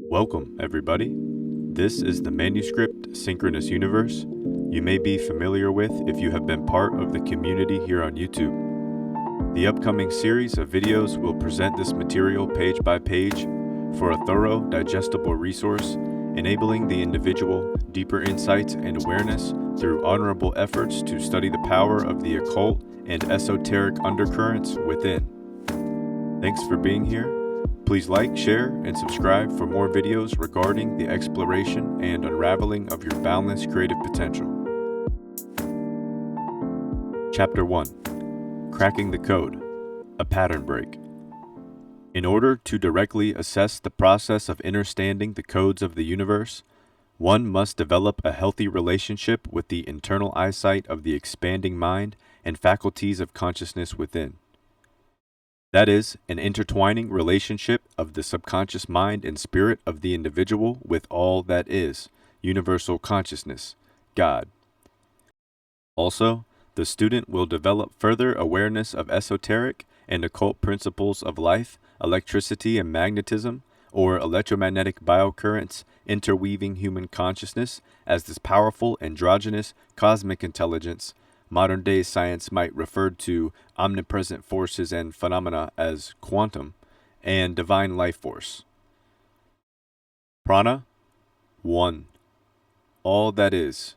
Welcome, everybody. This is the manuscript Synchronous universe you may be familiar with if you have been part of the community here on YouTube. The upcoming series of videos will present this material page by page for a thorough, digestible resource, enabling the individual deeper insights and awareness through honorable efforts to study the power of the occult and esoteric undercurrents within. Thanks for being here. Please like, share, and subscribe for more videos regarding the exploration and unraveling of your boundless creative potential. Chapter 1. Cracking the Code, a Pattern Break. In order to directly assess the process of understanding the codes of the universe, one must develop a healthy relationship with the internal eyesight of the expanding mind and faculties of consciousness within. That is, an intertwining relationship of the subconscious mind and spirit of the individual with all that is, universal consciousness, God. Also, the student will develop further awareness of esoteric and occult principles of life, electricity and magnetism, or electromagnetic biocurrents interweaving human consciousness as this powerful androgynous cosmic intelligence. Modern-day science might refer to omnipresent forces and phenomena as quantum and divine life force. Prana 1. All that is.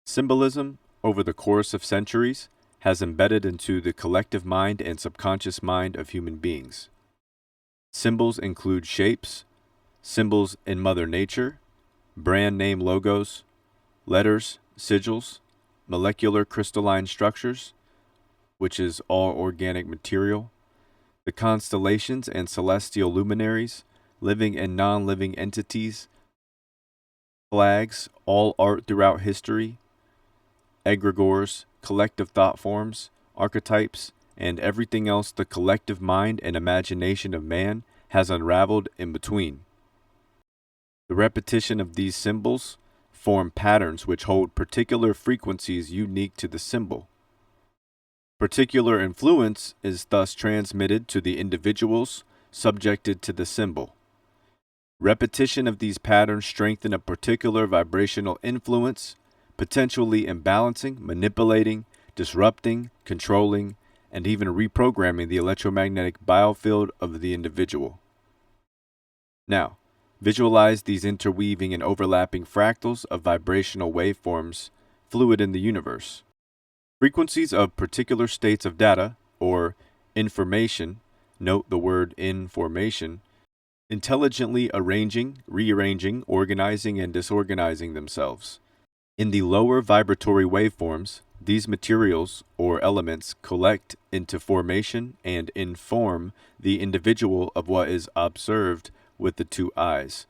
Symbolism, over the course of centuries, has embedded into the collective mind and subconscious mind of human beings. Symbols include shapes, symbols in Mother Nature, brand name logos, letters, sigils, molecular crystalline structures, which is all organic material, the constellations and celestial luminaries, living and non-living entities, flags, all art throughout history, egregores, collective thought forms, archetypes, and everything else the collective mind and imagination of man has unraveled in between. The repetition of these symbols form patterns which hold particular frequencies unique to the symbol. Particular influence is thus transmitted to the individuals subjected to the symbol. Repetition of these patterns strengthen a particular vibrational influence, potentially imbalancing, manipulating, disrupting, controlling, and even reprogramming the electromagnetic biofield of the individual. Now, visualize these interweaving and overlapping fractals of vibrational waveforms fluid in the universe. Frequencies of particular states of data, or information, note the word information, intelligently arranging, rearranging, organizing, and disorganizing themselves. In the lower vibratory waveforms, these materials, or elements, collect into formation and inform the individual of what is observed with the two eyes,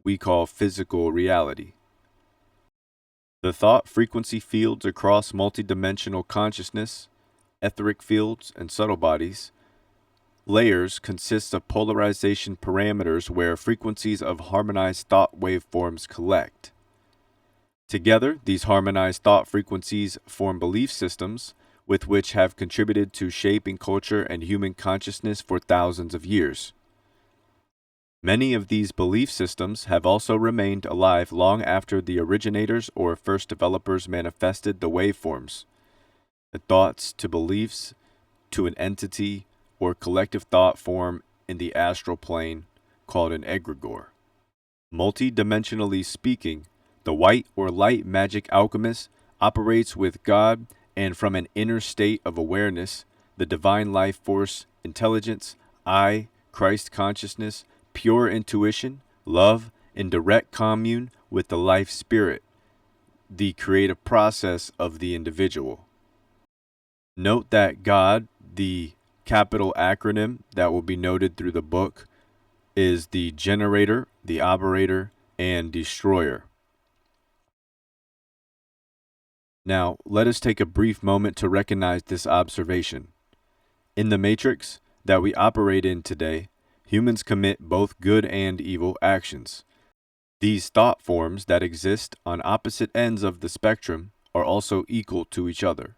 we call physical reality. The thought frequency fields across multidimensional consciousness, etheric fields, and subtle bodies, layers consist of polarization parameters where frequencies of harmonized thought waveforms collect. Together, these harmonized thought frequencies form belief systems with which have contributed to shaping culture and human consciousness for thousands of years. Many of these belief systems have also remained alive long after the originators or first developers manifested the waveforms, the thoughts to beliefs to an entity or collective thought form in the astral plane called an egregore. Multidimensionally speaking, the white or light magic alchemist operates with God and from an inner state of awareness, the divine life force, intelligence, I, Christ consciousness, pure intuition, love, and direct commune with the life spirit, the creative process of the individual. Note that God, the capital acronym that will be noted through the book, is the generator, the operator, and destroyer. Now, let us take a brief moment to recognize this observation. In the matrix that we operate in today, humans commit both good and evil actions. These thought forms that exist on opposite ends of the spectrum are also equal to each other.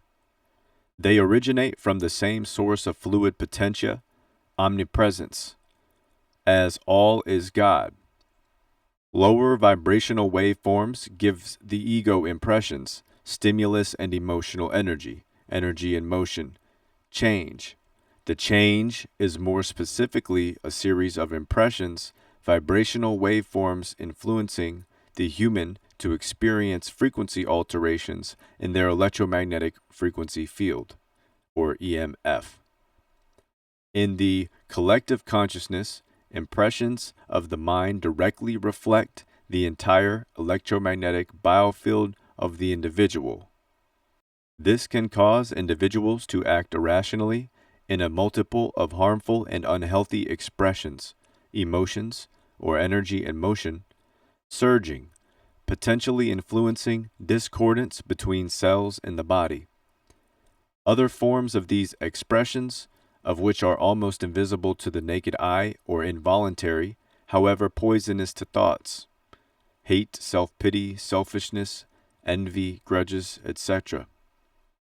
They originate from the same source of fluid potentia, omnipresence, as all is God. Lower vibrational waveforms gives the ego impressions, stimulus and emotional energy, energy and motion, change. The change is more specifically a series of impressions, vibrational waveforms influencing the human to experience frequency alterations in their electromagnetic frequency field, or EMF. In the collective consciousness, impressions of the mind directly reflect the entire electromagnetic biofield of the individual. This can cause individuals to act irrationally in a multiple of harmful and unhealthy expressions, emotions, or energy and motion, surging, potentially influencing discordance between cells in the body. Other forms of these expressions, of which are almost invisible to the naked eye or involuntary, however poisonous to thoughts, hate, self-pity, selfishness, envy, grudges, etc.,